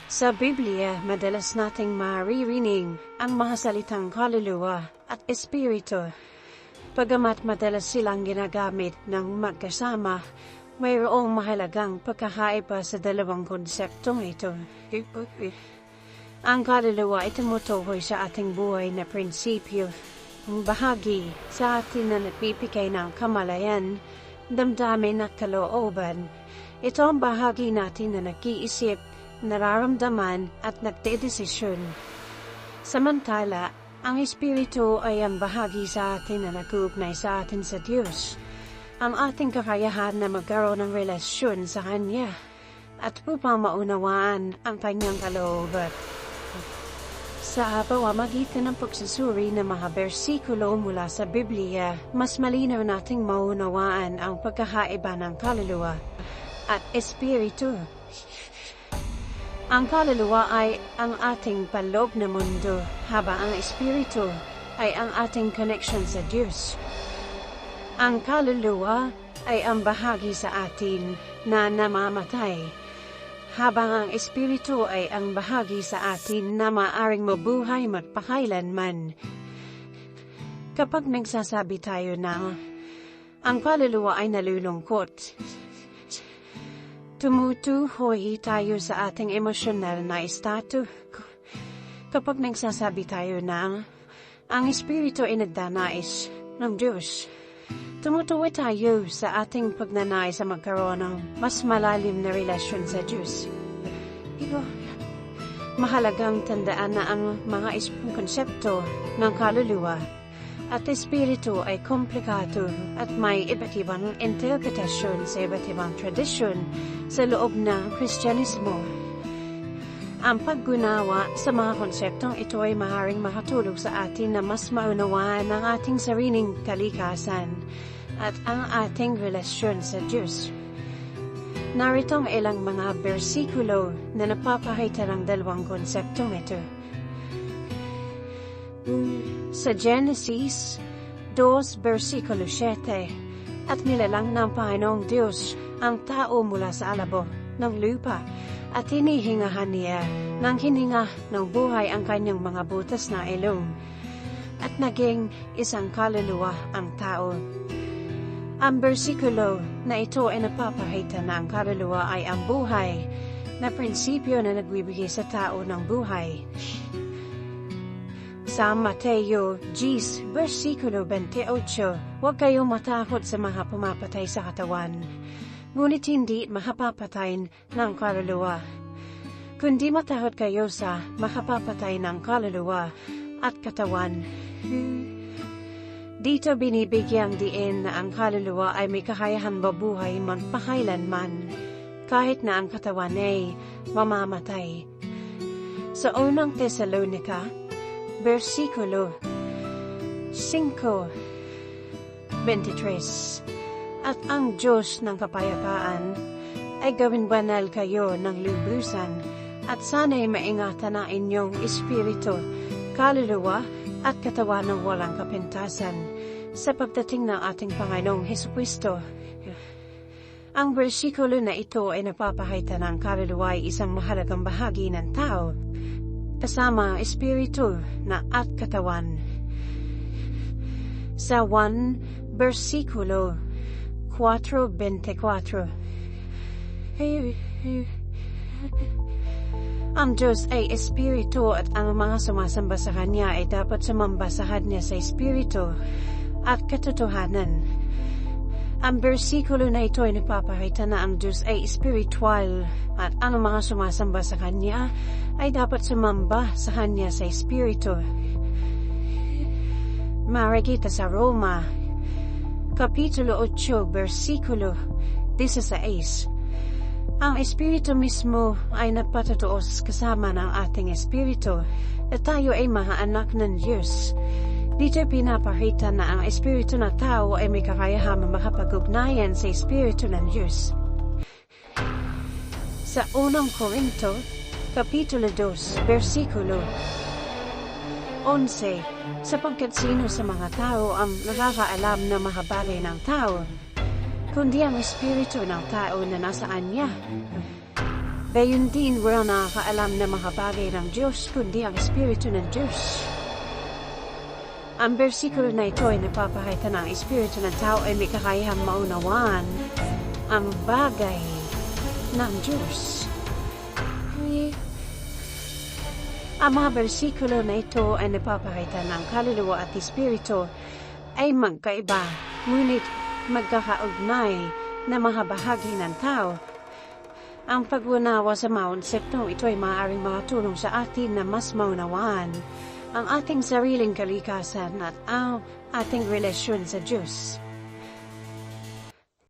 Sa Biblia, madalas nating maririnig ang mga salitang kaluluwa at espiritu. Pagamat madalas silang ginagamit ng magkasama, mayroong mahalagang pagkakaiba sa dalawang konseptong ito. Ang kaluluwa ay tumutukoy sa ating buhay na prinsipyo, ang bahagi sa atin na nagbibigay ng kamalayan, damdamin at kalooban. Ito ang bahagi natin na nag-iisip, nararamdaman at nagdedesisyon. Samantala, ang espiritu ay ang bahagi sa atin na nag-uugnay sa atin sa Diyos. Ang ating kakayahan na magkaroon ng relasyon sa Kanya at upang maunawaan ang Kanyang kalooban. Sa pamamagitan ng pagsusuri ng mga bersikulo mula sa Biblia, mas malinaw nating maunawaan ang pagkakaiba ng kaluluwa at espiritu. Ang kaluluwa ay ang ating paloob na mundo, habang ang espiritu ay ang ating connection sa Diyos. Ang kaluluwa ay ang bahagi sa atin na namamatay, habang ang espiritu ay ang bahagi sa atin na maaring mabuhay magpakailanman. Kapag nagsasabi tayo na ang kaluluwa ay nalulungkot, tumutuhoy tayo sa ating emosyonal na estado. Kapag nagsasabi tayo na ang espiritu ay nagdanais ng Diyos, tumutuwa tayo sa ating pagnanais sa magkaroon ng mas malalim na relasyon sa Diyos. Mahalagang tandaan na ang mga konsepto ng kaluluwa at espiritu ay komplikado at may iba't ibang interpretasyon sa iba't ibang tradisyon sa loob ng Kristyanismo. Ang paggunawa sa mga konseptong ito ay maaaring makatulong sa atin na mas maunawaan ang ating sariling kalikasan at ang ating relasyon sa Diyos. Narito ang ilang mga bersikulo na napapakita ng dalawang konseptong ito. Sa Genesis 2, versikulo 7, at nilalang ng Panginoong Diyos ang tao mula sa alabo ng lupa at hinihingahan niya ng hininga ng buhay ang kanyang mga butas na ilong at naging isang kaluluwa ang tao. Ang bersikulo na ito ay napapakita na ang kaluluwa ay ang buhay na prinsipyo na nagbibigay sa tao ng buhay. Sa Mateo 10, versikulo 28, huwag kayong matakot sa mga pumapatay sa katawan, ngunit hindi makapapatay ng kaluluwa. Kundi matakot kayo sa makapapatay ng kaluluwa at katawan. Dito binibigyang diin na ang kaluluwa ay may kakayahan mabuhay magpakailanman, kahit na ang katawan ay mamamatay. Sa unang Tesalonica, versikulo 5:23, at ang Diyos ng kapayapaan ay gawin banal kayo ng lubusan at sana'y maingatan na inyong espiritu, kaluluwa at katawan ng walang kapintasan sa pagdating ng ating Panginoong Hesukristo. Ang bersikulo na ito ay napapakita ng kaluluwa ay isang mahalagang bahagi ng tao, kasama espiritu na at katawan. Sa 1, versikulo 4:24, ang Diyos ay espiritu at ang mga sumasamba sa Kanya ay dapat sumamba sa Kanya sa espiritu at katotohanan. Ang bersikulo na ito ay nagpapakita na ang Diyos ay espiritual at ang mga sumasamba sa Kanya ay dapat sumamba sa Kanya sa espiritu. Makikita sa Roma, Kapitulo 8, versikulo 16. Ang espiritu mismo ay nagpatutuos kasama ng ating espiritu at tayo ay mga anak ng Diyos. Dito pinapakita na ang espiritu ng tao ay may kakayahang makapag-ugnayan sa espiritu ng Diyos. Sa unang Korinto, Kapitulo 2, versikulo 11, sapagkat sino sa mga tao ang nakakaalam ng mga bagay ng tao, kundi ang espiritu ng tao na nasaan niya. Gayon din wala nakakaalam na mga bagay ng Diyos kundi ang Espiritu ng Diyos. Ang bersikulo na ito ay napapahayag ng Espiritu ng tao ay may kakayahang maunawaan ang bagay ng Diyos. Ang mga bersikulo na ito ay napapakita ng kaluluwa at espiritu ay magkaiba, ngunit magkakaugnay na mga bahagi ng tao. Ang pag-unawa sa mga konseptong ito ay maaaring makatulong sa atin na mas maunawaan ang ating sariling kalikasan at ang ating relasyon sa Diyos.